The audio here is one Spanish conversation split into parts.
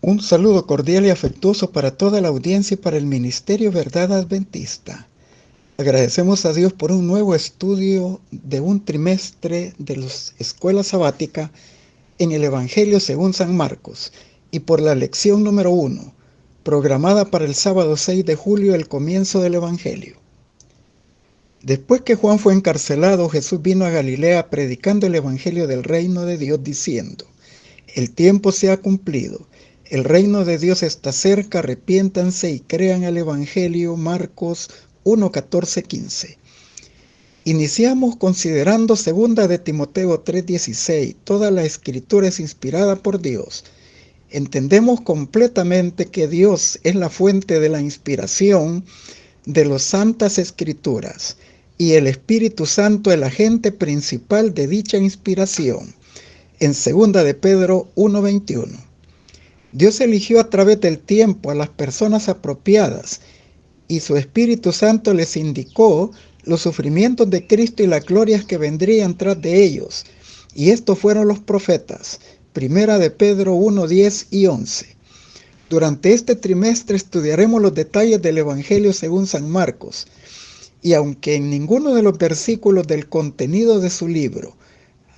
Un saludo cordial y afectuoso para toda la audiencia y para el Ministerio Verdad Adventista. Agradecemos a Dios por un nuevo estudio de un trimestre de la escuela sabática en el Evangelio según San Marcos y por la lección número 1, programada para el sábado 6 de julio, el comienzo del Evangelio. Después que Juan fue encarcelado, Jesús vino a Galilea predicando el Evangelio del reino de Dios diciendo: el tiempo se ha cumplido. El reino de Dios está cerca, arrepiéntanse y crean el Evangelio. Marcos 1, 14, 15. Iniciamos considerando 2 de Timoteo 3:16. Toda la escritura es inspirada por Dios. Entendemos completamente que Dios es la fuente de la inspiración de las santas escrituras y el Espíritu Santo el agente principal de dicha inspiración. En 2 de Pedro 1:21. Dios eligió a través del tiempo a las personas apropiadas y su Espíritu Santo les indicó los sufrimientos de Cristo y las glorias que vendrían tras de ellos. Y estos fueron los profetas. 1 de Pedro 1:10 y 11. Durante este trimestre estudiaremos los detalles del Evangelio según San Marcos. Y aunque en ninguno de los versículos del contenido de su libro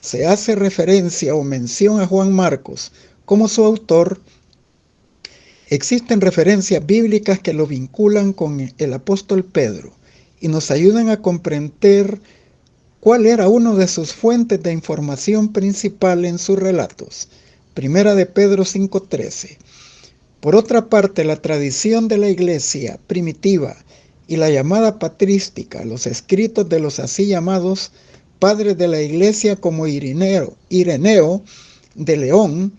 se hace referencia o mención a Juan Marcos como su autor, existen referencias bíblicas que lo vinculan con el apóstol Pedro y nos ayudan a comprender cuál era una de sus fuentes de información principal en sus relatos. 1 de Pedro 5:13. Por otra parte, la tradición de la iglesia primitiva y la llamada patrística, los escritos de los así llamados padres de la iglesia como Ireneo de León,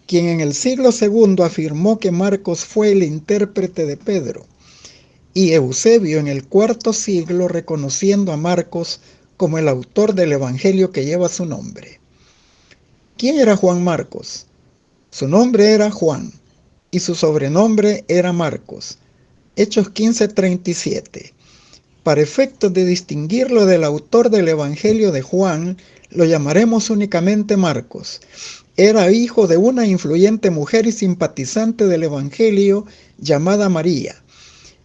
quien en el siglo II afirmó que Marcos fue el intérprete de Pedro, y Eusebio en el IV siglo reconociendo a Marcos como el autor del Evangelio que lleva su nombre. ¿Quién era Juan Marcos? Su nombre era Juan y su sobrenombre era Marcos. Hechos 15:37. Para efectos de distinguirlo del autor del Evangelio de Juan, lo llamaremos únicamente Marcos. Era hijo de una influyente mujer y simpatizante del Evangelio llamada María.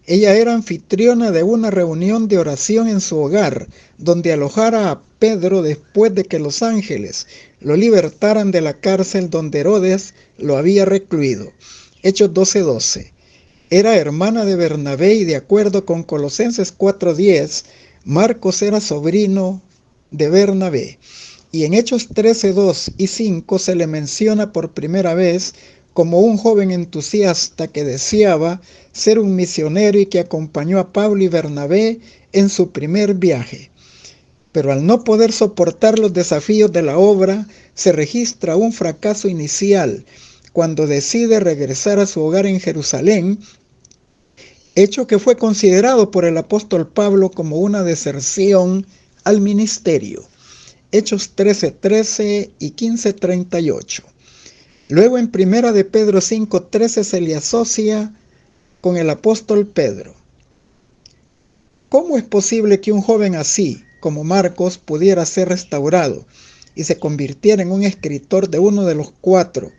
Ella era anfitriona de una reunión de oración en su hogar, donde alojara a Pedro después de que los ángeles lo libertaran de la cárcel donde Herodes lo había recluido. Hechos 12:12. Era hermana de Bernabé y de acuerdo con Colosenses 4:10, Marcos era sobrino de Bernabé. Y en Hechos 13:2 y 5 se le menciona por primera vez como un joven entusiasta que deseaba ser un misionero y que acompañó a Pablo y Bernabé en su primer viaje. Pero al no poder soportar los desafíos de la obra, se registra un fracaso inicial cuando decide regresar a su hogar en Jerusalén, hecho que fue considerado por el apóstol Pablo como una deserción al ministerio. Hechos 13:13 y 15:38. Luego en 1 de Pedro 5:13 se le asocia con el apóstol Pedro. ¿Cómo es posible que un joven así como Marcos pudiera ser restaurado y se convirtiera en un escritor de uno de los 4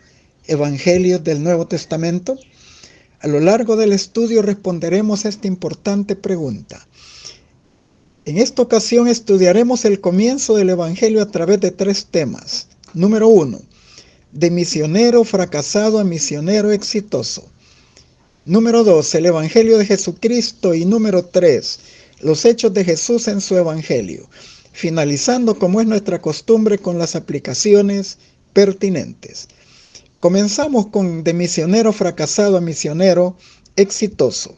evangelios del Nuevo Testamento? A lo largo del estudio responderemos a esta importante pregunta. En esta ocasión estudiaremos el comienzo del Evangelio a través de 3 temas. Número 1. De misionero fracasado a misionero exitoso. Número 2. El Evangelio de Jesucristo. Y número 3. Los hechos de Jesús en su Evangelio. Finalizando, como es nuestra costumbre, con las aplicaciones pertinentes. Comenzamos con de misionero fracasado a misionero exitoso.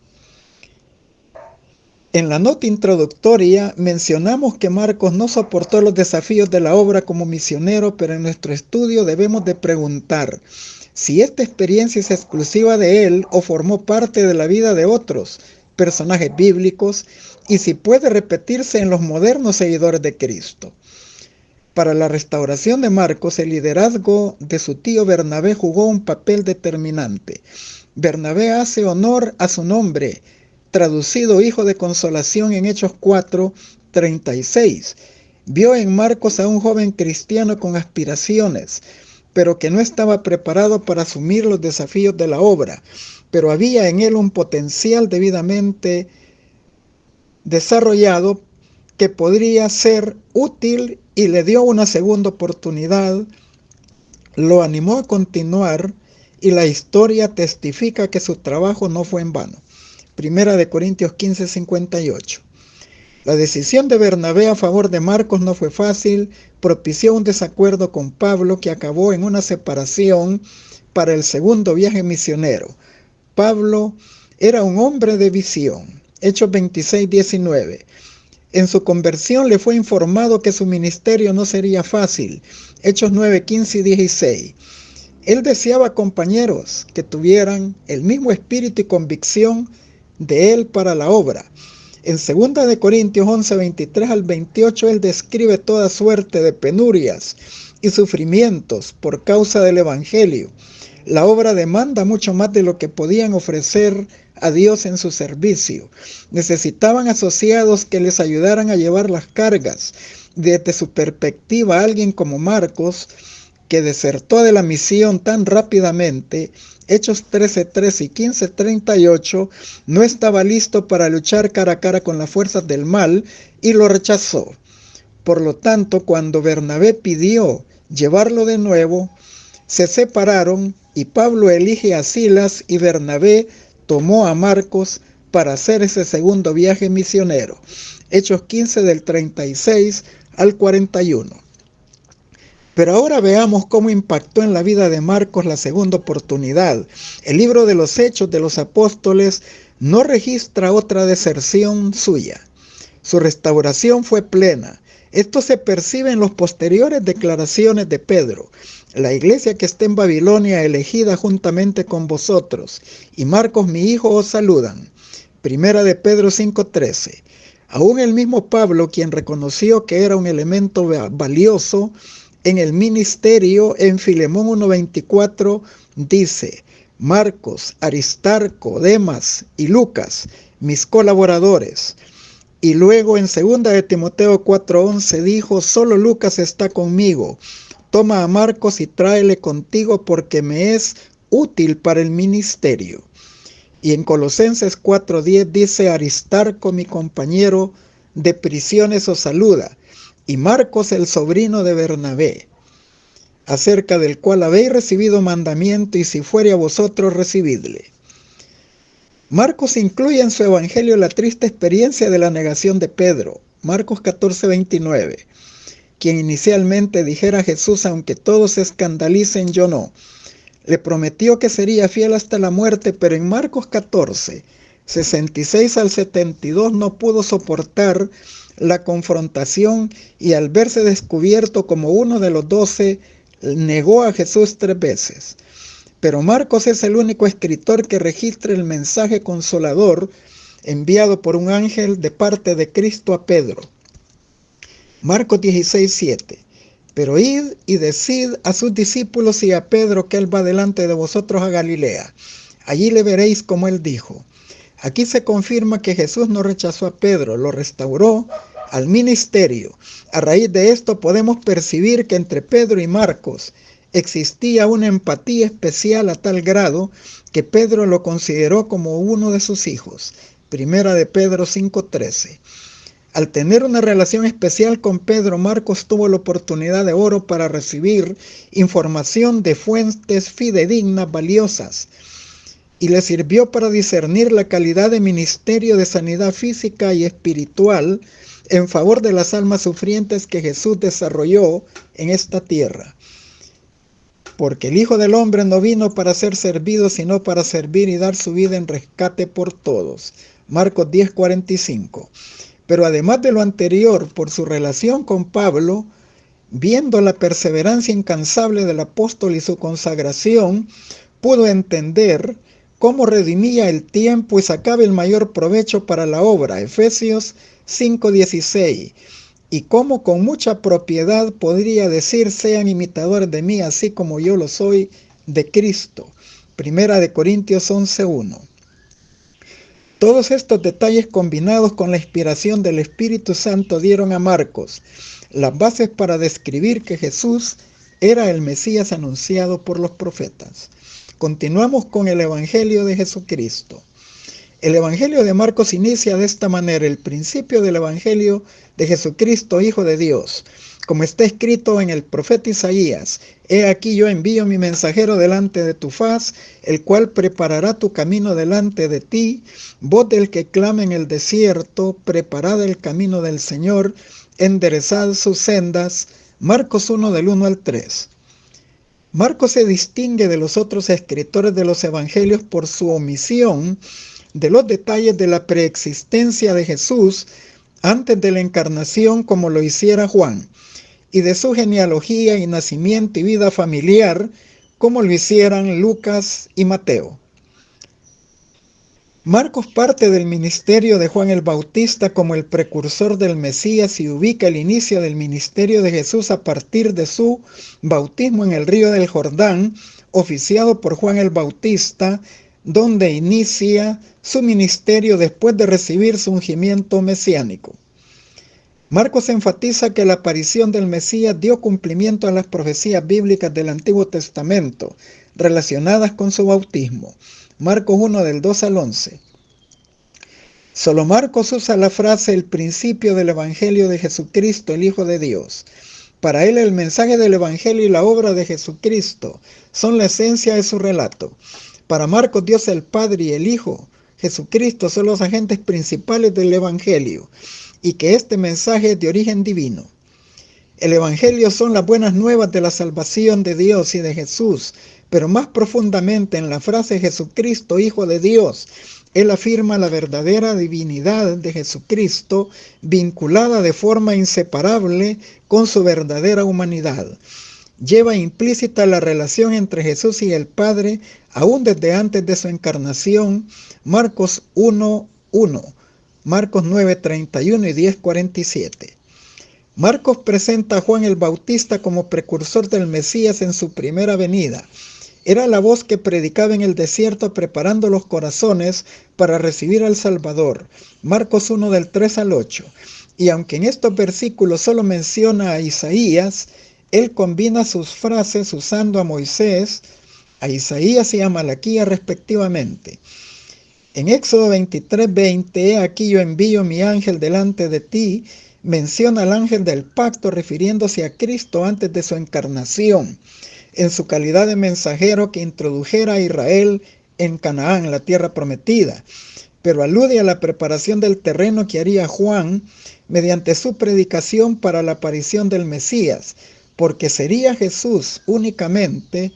En la nota introductoria mencionamos que Marcos no soportó los desafíos de la obra como misionero, pero en nuestro estudio debemos de preguntar si esta experiencia es exclusiva de él o formó parte de la vida de otros personajes bíblicos y si puede repetirse en los modernos seguidores de Cristo. Para la restauración de Marcos, el liderazgo de su tío Bernabé jugó un papel determinante. Bernabé hace honor a su nombre, traducido hijo de consolación en Hechos 4:36. Vio en Marcos a un joven cristiano con aspiraciones, pero que no estaba preparado para asumir los desafíos de la obra, pero había en él un potencial debidamente desarrollado que podría ser útil, y le dio una segunda oportunidad, lo animó a continuar, y la historia testifica que su trabajo no fue en vano. Primera de Corintios 15:58. La decisión de Bernabé a favor de Marcos no fue fácil, propició un desacuerdo con Pablo que acabó en una separación para el segundo viaje misionero. Pablo era un hombre de visión. Hechos 26:19. En su conversión le fue informado que su ministerio no sería fácil. Hechos 9:15 y 16. Él deseaba compañeros que tuvieran el mismo espíritu y convicción de él para la obra. En 2 de Corintios 11:23 al 28, él describe toda suerte de penurias y sufrimientos por causa del Evangelio. La obra demanda mucho más de lo que podían ofrecer a Dios en su servicio. Necesitaban asociados que les ayudaran a llevar las cargas. Desde su perspectiva, alguien como Marcos, que desertó de la misión tan rápidamente, Hechos 13:3 y 15:38, no estaba listo para luchar cara a cara con las fuerzas del mal y lo rechazó. Por lo tanto, cuando Bernabé pidió llevarlo de nuevo, se separaron y Pablo elige a Silas y Bernabé tomó a Marcos para hacer ese segundo viaje misionero. Hechos 15 del 36 al 41. Pero ahora veamos cómo impactó en la vida de Marcos la segunda oportunidad. El libro de los Hechos de los Apóstoles no registra otra deserción suya. Su restauración fue plena. Esto se percibe en las posteriores declaraciones de Pedro. La iglesia que está en Babilonia, elegida juntamente con vosotros, y Marcos mi hijo os saludan. Primera de Pedro 5:13. Aún el mismo Pablo, quien reconoció que era un elemento valioso en el ministerio, en Filemón 1:24 dice: Marcos, Aristarco, Demas y Lucas, mis colaboradores. Y luego en 2 de Timoteo 4:11 dijo: solo Lucas está conmigo. Toma a Marcos y tráele contigo porque me es útil para el ministerio. Y en Colosenses 4:10 dice: Aristarco, mi compañero de prisiones, os saluda, y Marcos, el sobrino de Bernabé, acerca del cual habéis recibido mandamiento, y si fuere a vosotros, recibidle. Marcos incluye en su evangelio la triste experiencia de la negación de Pedro. Marcos 14:29. Quien inicialmente dijera a Jesús: aunque todos se escandalicen, yo no. Le prometió que sería fiel hasta la muerte, pero en Marcos 14, 66 al 72 no pudo soportar la confrontación y al verse descubierto como uno de los 12, negó a Jesús 3 veces. Pero Marcos es el único escritor que registra el mensaje consolador enviado por un ángel de parte de Cristo a Pedro. Marcos 16:7. Pero id y decid a sus discípulos y a Pedro que él va delante de vosotros a Galilea. Allí le veréis como él dijo. Aquí se confirma que Jesús no rechazó a Pedro, lo restauró al ministerio. A raíz de esto podemos percibir que entre Pedro y Marcos existía una empatía especial a tal grado que Pedro lo consideró como uno de sus hijos. Primera de Pedro 5:13. Al tener una relación especial con Pedro, Marcos tuvo la oportunidad de oro para recibir información de fuentes fidedignas valiosas y le sirvió para discernir la calidad de ministerio de sanidad física y espiritual en favor de las almas sufrientes que Jesús desarrolló en esta tierra. Porque el Hijo del Hombre no vino para ser servido, sino para servir y dar su vida en rescate por todos. Marcos 10:45. Pero además de lo anterior, por su relación con Pablo, viendo la perseverancia incansable del apóstol y su consagración, pudo entender cómo redimía el tiempo y sacaba el mayor provecho para la obra. Efesios 5:16. Y cómo con mucha propiedad podría decir: sean imitadores de mí, así como yo lo soy de Cristo. Primera de Corintios 11:1. Todos estos detalles combinados con la inspiración del Espíritu Santo dieron a Marcos las bases para describir que Jesús era el Mesías anunciado por los profetas. Continuamos con el Evangelio de Jesucristo. El Evangelio de Marcos inicia de esta manera: el principio del Evangelio de Jesucristo, Hijo de Dios. Como está escrito en el profeta Isaías: He aquí yo envío mi mensajero delante de tu faz, el cual preparará tu camino delante de ti. Voz del que clama en el desierto: preparad el camino del Señor, enderezad sus sendas. Marcos 1 del 1 al 3. Marcos se distingue de los otros escritores de los evangelios por su omisión de los detalles de la preexistencia de Jesús antes de la encarnación, como lo hiciera Juan, y de su genealogía y nacimiento y vida familiar, como lo hicieran Lucas y Mateo. Marcos parte del ministerio de Juan el Bautista como el precursor del Mesías y ubica el inicio del ministerio de Jesús a partir de su bautismo en el río del Jordán, oficiado por Juan el Bautista, donde inicia su ministerio después de recibir su ungimiento mesiánico. Marcos enfatiza que la aparición del Mesías dio cumplimiento a las profecías bíblicas del Antiguo Testamento relacionadas con su bautismo. Marcos 1 del 2 al 11. Solo Marcos usa la frase el principio del Evangelio de Jesucristo, el Hijo de Dios. Para él el mensaje del Evangelio y la obra de Jesucristo son la esencia de su relato. Para Marcos, Dios el Padre y el Hijo, Jesucristo, son los agentes principales del Evangelio, y que este mensaje es de origen divino. El Evangelio son las buenas nuevas de la salvación de Dios y de Jesús, pero más profundamente en la frase Jesucristo, Hijo de Dios, él afirma la verdadera divinidad de Jesucristo, vinculada de forma inseparable con su verdadera humanidad. Lleva implícita la relación entre Jesús y el Padre, aún desde antes de su encarnación. Marcos 1:1, Marcos 9:31 y 10:47. Marcos presenta a Juan el Bautista como precursor del Mesías en su primera venida. Era la voz que predicaba en el desierto, preparando los corazones para recibir al Salvador. Marcos 1 del 3 al 8. Y aunque en estos versículos solo menciona a Isaías, él combina sus frases usando a Moisés, a Isaías y a Malaquías respectivamente. En Éxodo 23:20, he aquí yo envío mi ángel delante de ti, menciona al ángel del pacto refiriéndose a Cristo antes de su encarnación, en su calidad de mensajero que introdujera a Israel en Canaán, la tierra prometida, pero alude a la preparación del terreno que haría Juan mediante su predicación para la aparición del Mesías, porque sería Jesús únicamente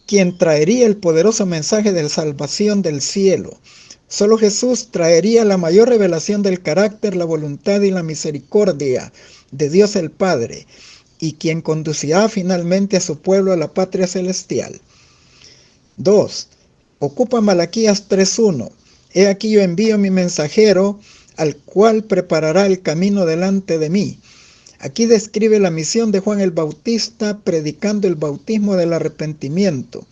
quien traería el poderoso mensaje de salvación del cielo. Solo Jesús traería la mayor revelación del carácter, la voluntad y la misericordia de Dios el Padre, y quien conducirá finalmente a su pueblo a la patria celestial. 2. Ocupa Malaquías 3:1. He aquí yo envío mi mensajero, al cual preparará el camino delante de mí. Aquí describe la misión de Juan el Bautista, predicando el bautismo del arrepentimiento.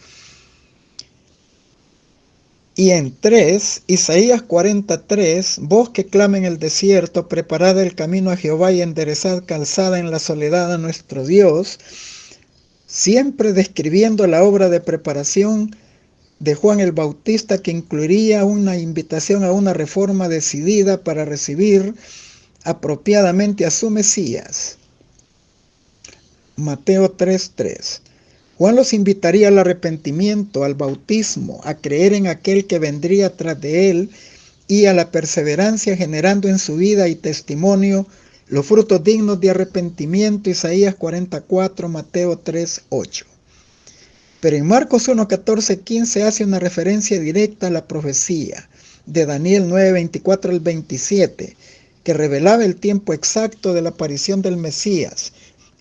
Y en 3, Isaías 43, voz que clama en el desierto, preparad el camino a Jehová y enderezad calzada en la soledad a nuestro Dios, siempre describiendo la obra de preparación de Juan el Bautista, que incluiría una invitación a una reforma decidida para recibir apropiadamente a su Mesías. Mateo 3:3. Juan los invitaría al arrepentimiento, al bautismo, a creer en aquel que vendría tras de él y a la perseverancia, generando en su vida y testimonio los frutos dignos de arrepentimiento. Isaías 44, Mateo 3:8. Pero en Marcos 1:14-15 hace una referencia directa a la profecía de Daniel 9:24 al 27, que revelaba el tiempo exacto de la aparición del Mesías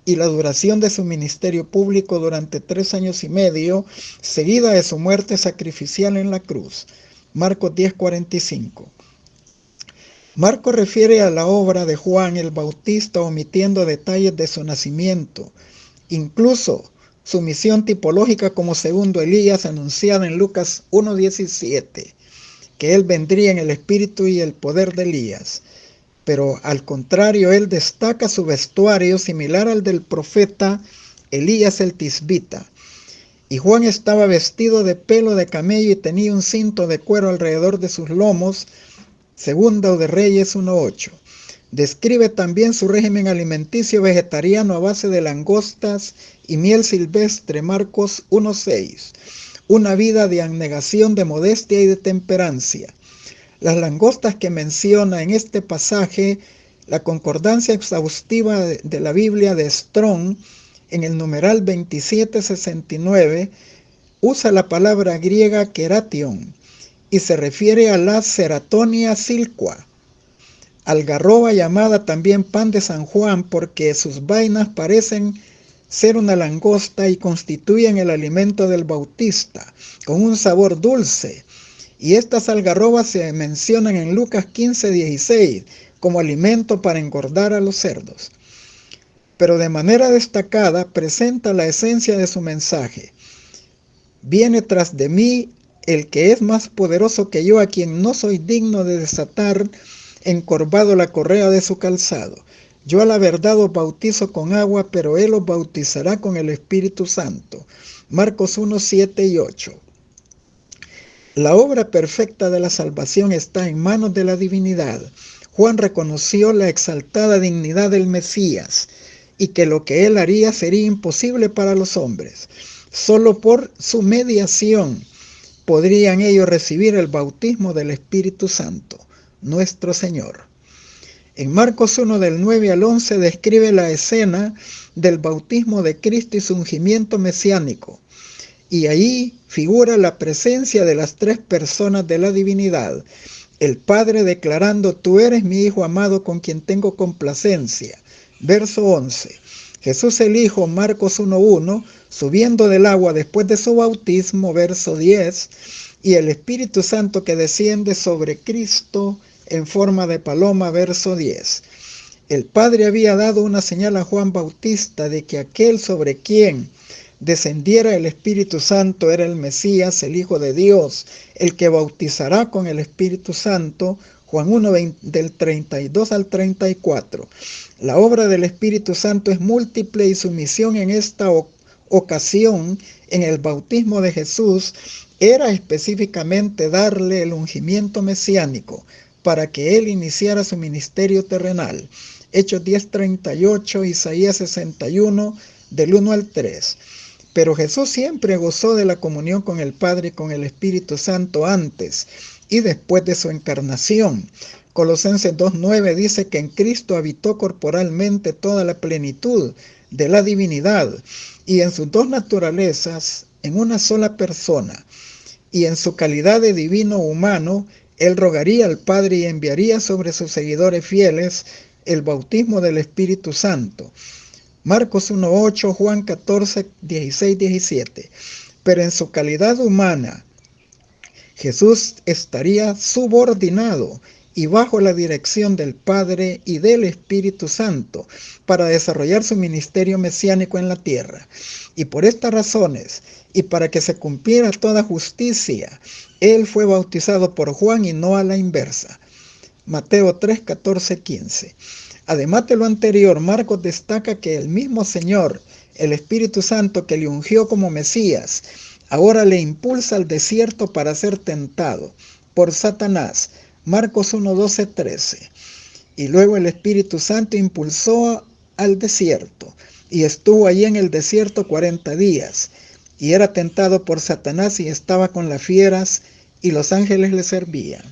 y la duración de su ministerio público durante 3 años y medio, seguida de su muerte sacrificial en la cruz. Marcos 10:45. Marcos refiere a la obra de Juan el Bautista omitiendo detalles de su nacimiento, incluso su misión tipológica como segundo Elías, anunciada en Lucas 1:17, que él vendría en el espíritu y el poder de Elías. Pero al contrario, él destaca su vestuario similar al del profeta Elías el Tisbita. Y Juan estaba vestido de pelo de camello y tenía un cinto de cuero alrededor de sus lomos. Segunda de Reyes 1:8. Describe también su régimen alimenticio vegetariano a base de langostas y miel silvestre, Marcos 1:6. Una vida de abnegación, de modestia y de temperancia. Las langostas que menciona en este pasaje, la concordancia exhaustiva de la Biblia de Strong, en el numeral 2769, usa la palabra griega keration y se refiere a la Ceratonia silqua, algarroba llamada también pan de San Juan porque sus vainas parecen ser una langosta y constituyen el alimento del Bautista, con un sabor dulce. Y estas algarrobas se mencionan en Lucas 15:16 como alimento para engordar a los cerdos. Pero de manera destacada presenta la esencia de su mensaje. Viene tras de mí el que es más poderoso que yo, a quien no soy digno de desatar encorvado la correa de su calzado. Yo a la verdad os bautizo con agua, pero él os bautizará con el Espíritu Santo. Marcos 1:7-8. La obra perfecta de la salvación está en manos de la divinidad. Juan reconoció la exaltada dignidad del Mesías y que lo que él haría sería imposible para los hombres. Solo por su mediación podrían ellos recibir el bautismo del Espíritu Santo, nuestro Señor. En Marcos 1 del 9 al 11 describe la escena del bautismo de Cristo y su ungimiento mesiánico. Y ahí figura la presencia de las tres personas de la divinidad. El Padre declarando: tú eres mi Hijo amado con quien tengo complacencia. Verso 11. Jesús el Hijo, Marcos 1:1, subiendo del agua después de su bautismo. Verso 10. Y el Espíritu Santo que desciende sobre Cristo en forma de paloma. Verso 10. El Padre había dado una señal a Juan Bautista de que aquel sobre quien descendiera el Espíritu Santo era el Mesías, el Hijo de Dios, el que bautizará con el Espíritu Santo. Juan 1, del 32 al 34. La obra del Espíritu Santo es múltiple y su misión en esta ocasión, en el bautismo de Jesús, era específicamente darle el ungimiento mesiánico para que él iniciara su ministerio terrenal. Hechos 10:38, Isaías 61, del 1 al 3. Pero Jesús siempre gozó de la comunión con el Padre y con el Espíritu Santo antes y después de su encarnación. Colosenses 2:9 dice que en Cristo habitó corporalmente toda la plenitud de la divinidad y en sus dos naturalezas, en una sola persona, y en su calidad de divino humano, él rogaría al Padre y enviaría sobre sus seguidores fieles el bautismo del Espíritu Santo. Marcos 1:8, Juan 14:16-17. Pero en su calidad humana, Jesús estaría subordinado y bajo la dirección del Padre y del Espíritu Santo para desarrollar su ministerio mesiánico en la tierra. Y por estas razones, y para que se cumpliera toda justicia, él fue bautizado por Juan y no a la inversa. Mateo 3:14-15. Además de lo anterior, Marcos destaca que el mismo Señor, el Espíritu Santo que le ungió como Mesías, ahora le impulsa al desierto para ser tentado por Satanás. Marcos 1:12-13. Y luego el Espíritu Santo impulsó al desierto y estuvo allí en el desierto 40 días. Y era tentado por Satanás y estaba con las fieras y los ángeles le servían.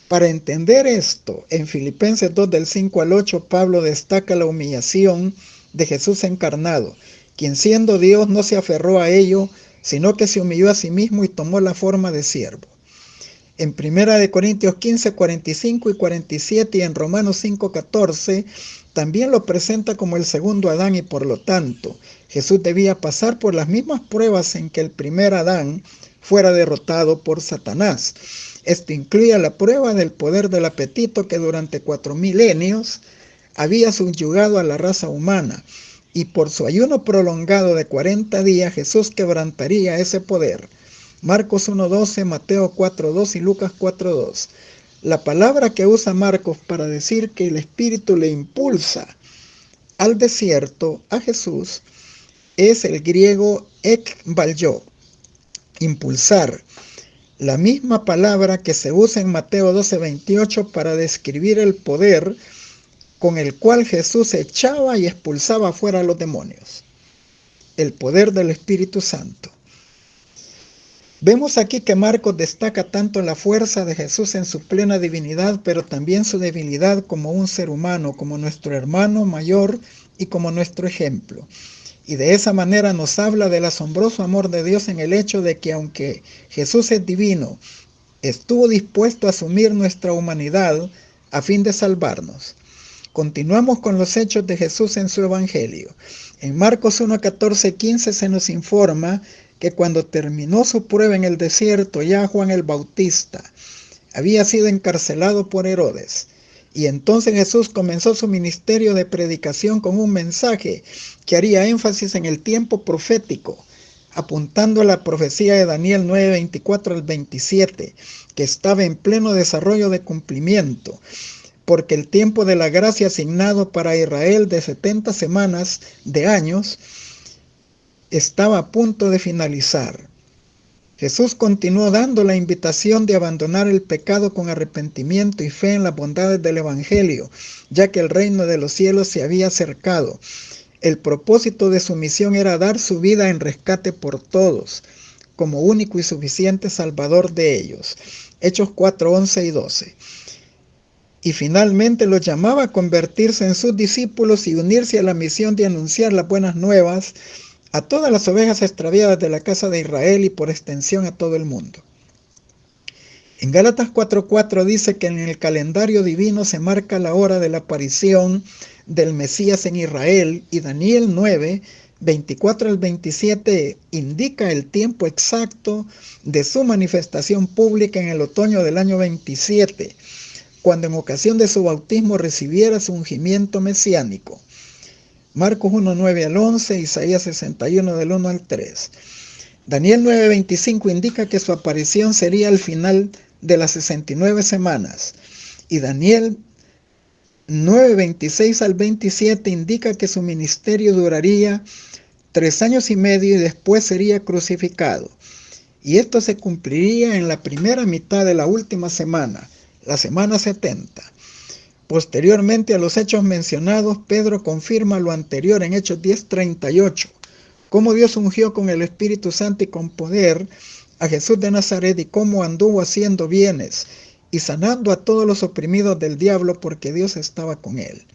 Para entender esto, en Filipenses 2 del 5 al 8, Pablo destaca la humillación de Jesús encarnado, quien siendo Dios no se aferró a ello, sino que se humilló a sí mismo y tomó la forma de siervo. En 1 Corintios 15, 45 y 47 y en Romanos 5, 14, también lo presenta como el segundo Adán y por lo tanto, Jesús debía pasar por las mismas pruebas en que el primer Adán fuera derrotado por Satanás. Esto incluía la prueba del poder del apetito que durante 4 milenios había subyugado a la raza humana, y por su ayuno prolongado de 40 días Jesús quebrantaría ese poder. Marcos 1:12, Mateo 4:2 y Lucas 4:2. La palabra que usa Marcos para decir que el Espíritu le impulsa al desierto a Jesús es el griego ekbalyo, impulsar, la misma palabra que se usa en Mateo 12:28 para describir el poder con el cual Jesús echaba y expulsaba fuera a los demonios. El poder del Espíritu Santo. Vemos aquí que Marcos destaca tanto la fuerza de Jesús en su plena divinidad, pero también su debilidad como un ser humano, como nuestro hermano mayor y como nuestro ejemplo. Y de esa manera nos habla del asombroso amor de Dios en el hecho de que aunque Jesús es divino, estuvo dispuesto a asumir nuestra humanidad a fin de salvarnos. Continuamos con los hechos de Jesús en su Evangelio. En Marcos 1:14-15 se nos informa que cuando terminó su prueba en el desierto, ya Juan el Bautista había sido encarcelado por Herodes. Y entonces Jesús comenzó su ministerio de predicación con un mensaje que haría énfasis en el tiempo profético, apuntando a la profecía de Daniel 9:24-27, que estaba en pleno desarrollo de cumplimiento, porque el tiempo de la gracia asignado para Israel de 70 semanas de años estaba a punto de finalizar. Jesús continuó dando la invitación de abandonar el pecado con arrepentimiento y fe en las bondades del Evangelio, ya que el reino de los cielos se había acercado. El propósito de su misión era dar su vida en rescate por todos, como único y suficiente Salvador de ellos. Hechos 4:11 y 12. Y finalmente los llamaba a convertirse en sus discípulos y unirse a la misión de anunciar las buenas nuevas a todas las ovejas extraviadas de la casa de Israel y por extensión a todo el mundo. En Gálatas 4:4 dice que en el calendario divino se marca la hora de la aparición del Mesías en Israel, y Daniel 9:24-27 indica el tiempo exacto de su manifestación pública en el otoño del año 27, cuando en ocasión de su bautismo recibiera su ungimiento mesiánico. Marcos 1:9-11, Isaías 61 del 1 al 3. Daniel 9:25 indica que su aparición sería al final de las 69 semanas. Y Daniel 9:26-27 indica que su ministerio duraría 3 años y medio y después sería crucificado. Y esto se cumpliría en la primera mitad de la última semana, la semana 70. Posteriormente a los hechos mencionados, Pedro confirma lo anterior en Hechos 10:38, cómo Dios ungió con el Espíritu Santo y con poder a Jesús de Nazaret y cómo anduvo haciendo bienes y sanando a todos los oprimidos del diablo porque Dios estaba con él.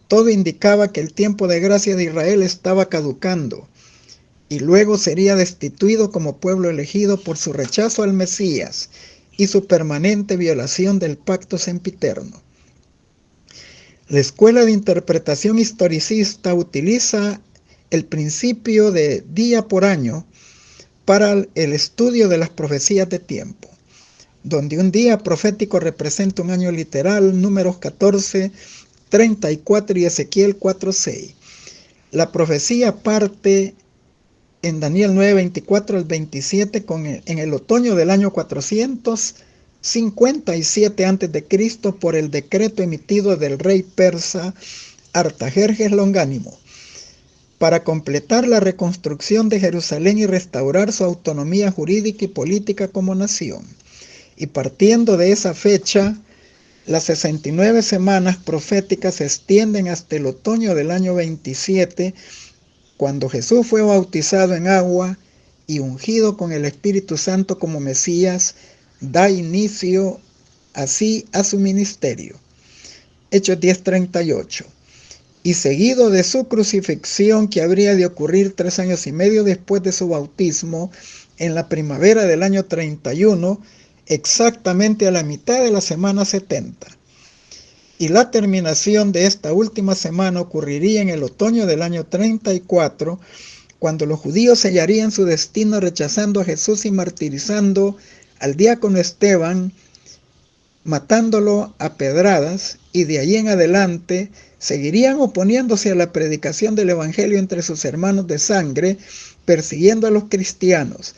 Todo indicaba que el tiempo de gracia de Israel estaba caducando y luego sería destituido como pueblo elegido por su rechazo al Mesías y su permanente violación del pacto sempiterno. La escuela de interpretación historicista utiliza el principio de día por año para el estudio de las profecías de tiempo, donde un día profético representa un año literal, Números 14:34 y Ezequiel 4:6. La profecía parte en Daniel 9:24-27 en el otoño del año 457 a.C. por el decreto emitido del rey persa Artajerjes Longánimo, para completar la reconstrucción de Jerusalén y restaurar su autonomía jurídica y política como nación. Y partiendo de esa fecha, las 69 semanas proféticas se extienden hasta el otoño del año 27, cuando Jesús fue bautizado en agua y ungido con el Espíritu Santo como Mesías, da inicio así a su ministerio. Hechos 10:38. Y seguido de su crucifixión, que habría de ocurrir 3 años y medio después de su bautismo, en la primavera del año 31, exactamente a la mitad de la semana 70. Y la terminación de esta última semana ocurriría en el otoño del año 34, cuando los judíos sellarían su destino rechazando a Jesús y martirizando al diácono Esteban, matándolo a pedradas, y de allí en adelante seguirían oponiéndose a la predicación del Evangelio entre sus hermanos de sangre, persiguiendo a los cristianos,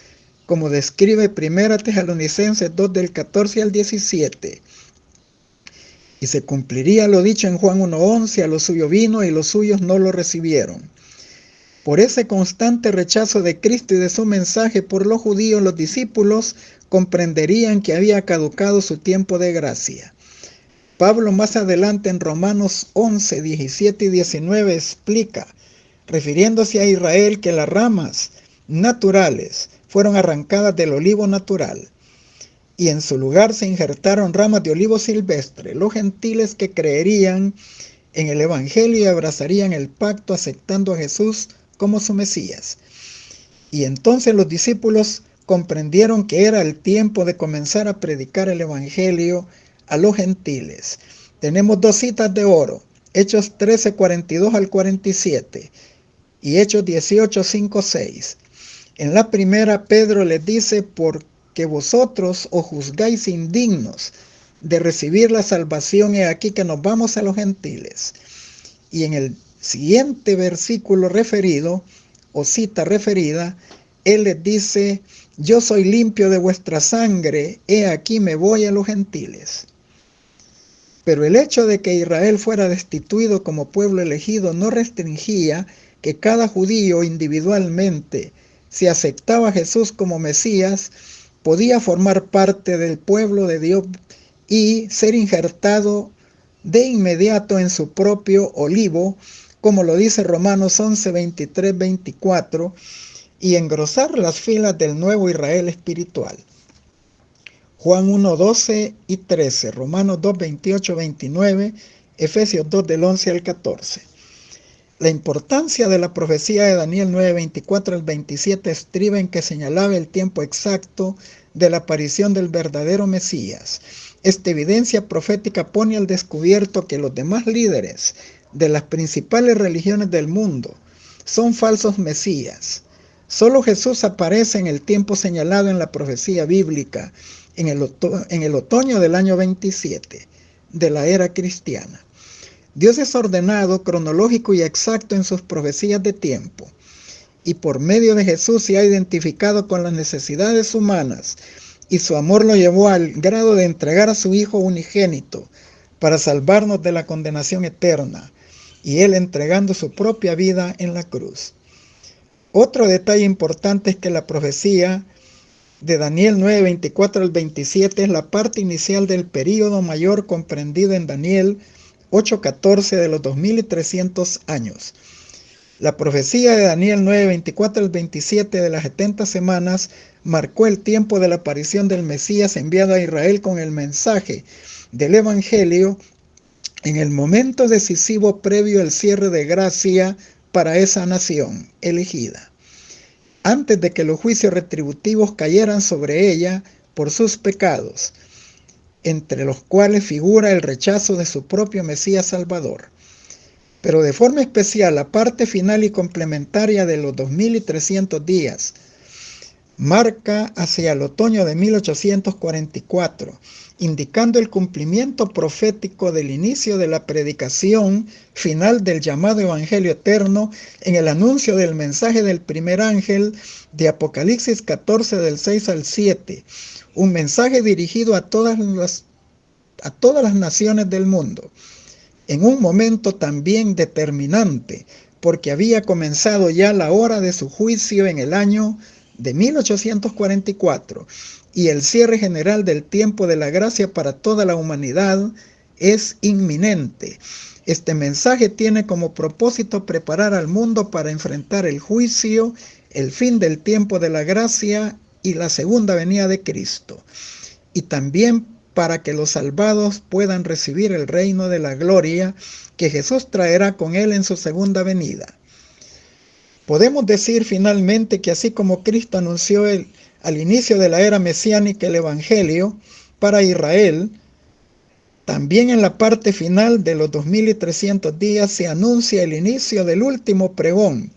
como describe 1 Tesalonicenses 2 del 14 al 17. Y se cumpliría lo dicho en Juan 1:11, a lo suyo vino y los suyos no lo recibieron. Por ese constante rechazo de Cristo y de su mensaje por los judíos, los discípulos comprenderían que había caducado su tiempo de gracia. Pablo más adelante en Romanos 11, 17 y 19 explica, refiriéndose a Israel, que las ramas naturales fueron arrancadas del olivo natural y en su lugar se injertaron ramas de olivo silvestre. Los gentiles que creerían en el Evangelio y abrazarían el pacto aceptando a Jesús como su Mesías. Y entonces los discípulos comprendieron que era el tiempo de comenzar a predicar el Evangelio a los gentiles. Tenemos dos citas de oro, Hechos 13, 42 al 47 y Hechos 18, 5, 6. En la primera, Pedro les dice, porque vosotros os juzgáis indignos de recibir la salvación, he aquí que nos vamos a los gentiles. Y en el siguiente versículo referido, o cita referida, él les dice, yo soy limpio de vuestra sangre, he aquí me voy a los gentiles. Pero el hecho de que Israel fuera destituido como pueblo elegido no restringía que cada judío individualmente, si aceptaba a Jesús como Mesías, podía formar parte del pueblo de Dios y ser injertado de inmediato en su propio olivo, como lo dice Romanos 11, 23, 24, y engrosar las filas del nuevo Israel espiritual. Juan 1, 12 y 13, Romanos 2, 28, 29, Efesios 2 del 11 al 14. La importancia de la profecía de Daniel 9, 24 al 27 estriba en que señalaba el tiempo exacto de la aparición del verdadero Mesías. Esta evidencia profética pone al descubierto que los demás líderes de las principales religiones del mundo son falsos mesías. Solo Jesús aparece en el tiempo señalado en la profecía bíblica, en el otoño del año 27 de la era cristiana. Dios es ordenado, cronológico y exacto en sus profecías de tiempo, y por medio de Jesús se ha identificado con las necesidades humanas, y su amor lo llevó al grado de entregar a su Hijo unigénito para salvarnos de la condenación eterna, y Él entregando su propia vida en la cruz. Otro detalle importante es que la profecía de Daniel 9, 24 al 27 es la parte inicial del período mayor comprendido en Daniel 8, 14 de los 2300 años. La profecía de Daniel 9, 24 al 27 de las 70 semanas marcó el tiempo de la aparición del Mesías enviado a Israel con el mensaje del Evangelio en el momento decisivo previo al cierre de gracia para esa nación elegida, antes de que los juicios retributivos cayeran sobre ella por sus pecados, entre los cuales figura el rechazo de su propio Mesías Salvador. Pero de forma especial, la parte final y complementaria de los 2300 días marca hacia el otoño de 1844, indicando el cumplimiento profético del inicio de la predicación final del llamado Evangelio eterno en el anuncio del mensaje del primer ángel de Apocalipsis 14 del 6 al 7, un mensaje dirigido a todas las naciones del mundo, en un momento también determinante, porque había comenzado ya la hora de su juicio en el año de 1844, y el cierre general del tiempo de la gracia para toda la humanidad es inminente. Este mensaje tiene como propósito preparar al mundo para enfrentar el juicio, el fin del tiempo de la gracia y la segunda venida de Cristo, y también para que los salvados puedan recibir el reino de la gloria que Jesús traerá con él en su segunda venida. Podemos decir finalmente que así como Cristo anunció al inicio de la era mesiánica el Evangelio para Israel, también en la parte final de los 2300 días se anuncia el inicio del último pregón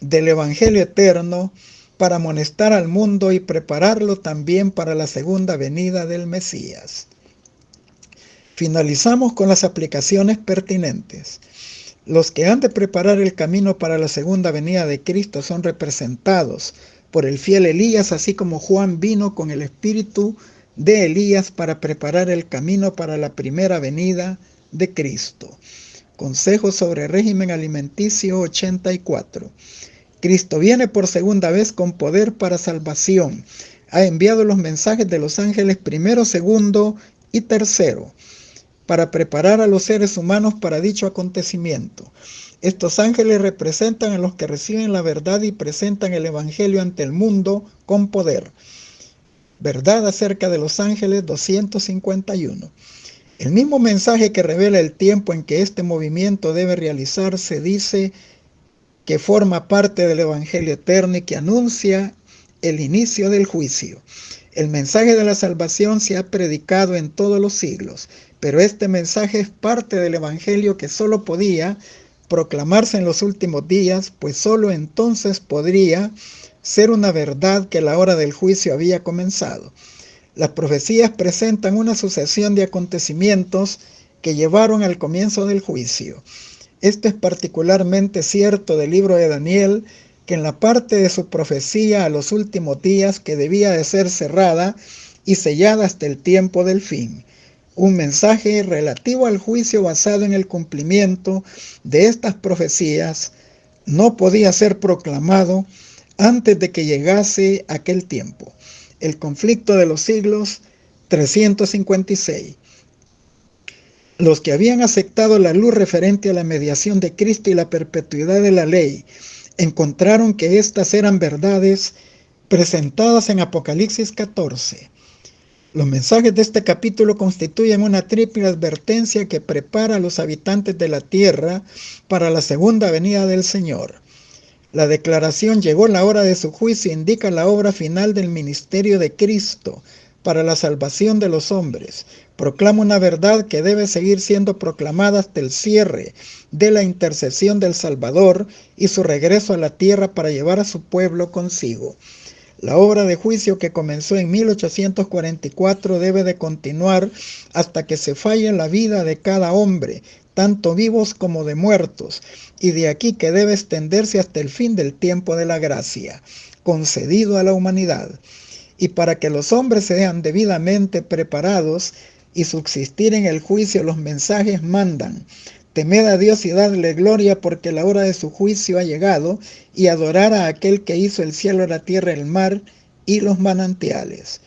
del Evangelio eterno para amonestar al mundo y prepararlo también para la segunda venida del Mesías. Finalizamos con las aplicaciones pertinentes. Los que han de preparar el camino para la segunda venida de Cristo son representados por el fiel Elías, así como Juan vino con el espíritu de Elías para preparar el camino para la primera venida de Cristo. Consejos sobre régimen alimenticio 84. Cristo viene por segunda vez con poder para salvación. Ha enviado los mensajes de los ángeles primero, segundo y tercero para preparar a los seres humanos para dicho acontecimiento. Estos ángeles representan a los que reciben la verdad y presentan el evangelio ante el mundo con poder. Verdad acerca de los ángeles 251. El mismo mensaje que revela el tiempo en que este movimiento debe realizarse dice que forma parte del evangelio eterno y que anuncia el inicio del juicio. El mensaje de la salvación se ha predicado en todos los siglos, pero este mensaje es parte del evangelio que solo podía proclamarse en los últimos días, pues solo entonces podría ser una verdad que la hora del juicio había comenzado. Las profecías presentan una sucesión de acontecimientos que llevaron al comienzo del juicio. Esto es particularmente cierto del libro de Daniel, que en la parte de su profecía a los últimos días que debía de ser cerrada y sellada hasta el tiempo del fin. Un mensaje relativo al juicio basado en el cumplimiento de estas profecías no podía ser proclamado antes de que llegase aquel tiempo. El conflicto de los siglos 356. Los que habían aceptado la luz referente a la mediación de Cristo y la perpetuidad de la ley, encontraron que estas eran verdades presentadas en Apocalipsis 14. Los mensajes de este capítulo constituyen una triple advertencia que prepara a los habitantes de la tierra para la segunda venida del Señor. La declaración "llegó la hora de su juicio" indica la obra final del ministerio de Cristo para la salvación de los hombres. Proclama una verdad que debe seguir siendo proclamada hasta el cierre de la intercesión del Salvador y su regreso a la tierra para llevar a su pueblo consigo. La obra de juicio que comenzó en 1844 debe de continuar hasta que se falle la vida de cada hombre, tanto vivos como de muertos, y de aquí que debe extenderse hasta el fin del tiempo de la gracia, concedido a la humanidad. Y para que los hombres sean debidamente preparados y subsistir en el juicio, los mensajes mandan: temed a Dios y dadle gloria, porque la hora de su juicio ha llegado, y adorar a aquel que hizo el cielo, la tierra, el mar y los manantiales.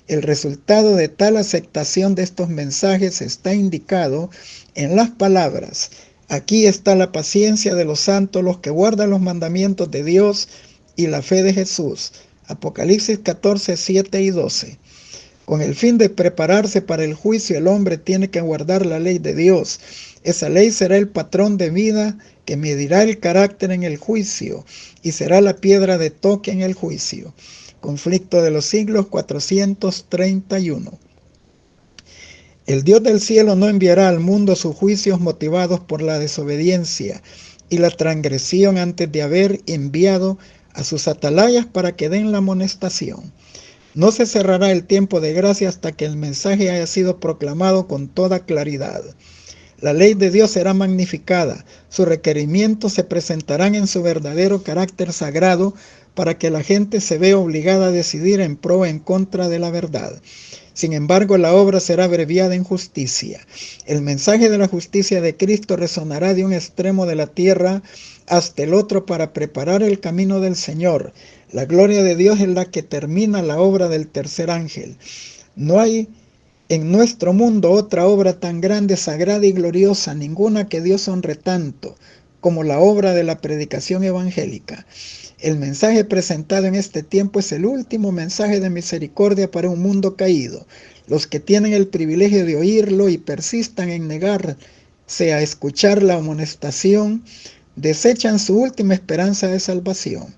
El resultado de tal aceptación de estos mensajes está indicado en las palabras: aquí está la paciencia de los santos, los que guardan los mandamientos de Dios y la fe de Jesús. Apocalipsis 14, 7 y 12. Con el fin de prepararse para el juicio, el hombre tiene que guardar la ley de Dios. Esa ley será el patrón de vida que medirá el carácter en el juicio y será la piedra de toque en el juicio. Conflicto de los siglos 431. El Dios del cielo no enviará al mundo sus juicios motivados por la desobediencia y la transgresión antes de haber enviado a sus atalayas para que den la amonestación. No se cerrará el tiempo de gracia hasta que el mensaje haya sido proclamado con toda claridad. La ley de Dios será magnificada, sus requerimientos se presentarán en su verdadero carácter sagrado para que la gente se vea obligada a decidir en pro o en contra de la verdad. Sin embargo, la obra será abreviada en justicia. El mensaje de la justicia de Cristo resonará de un extremo de la tierra hasta el otro para preparar el camino del Señor. La gloria de Dios es la que termina la obra del tercer ángel. No hay en nuestro mundo otra obra tan grande, sagrada y gloriosa, ninguna que Dios honre tanto como la obra de la predicación evangélica. El mensaje presentado en este tiempo es el último mensaje de misericordia para un mundo caído. Los que tienen el privilegio de oírlo y persistan en negarse a escuchar la amonestación, desechan su última esperanza de salvación,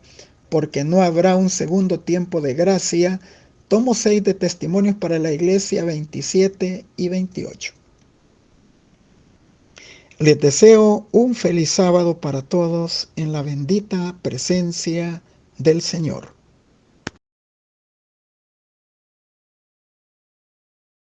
porque no habrá un segundo tiempo de gracia. Tomo 6 de Testimonios para la Iglesia 27 y 28. Les deseo un feliz sábado para todos en la bendita presencia del Señor.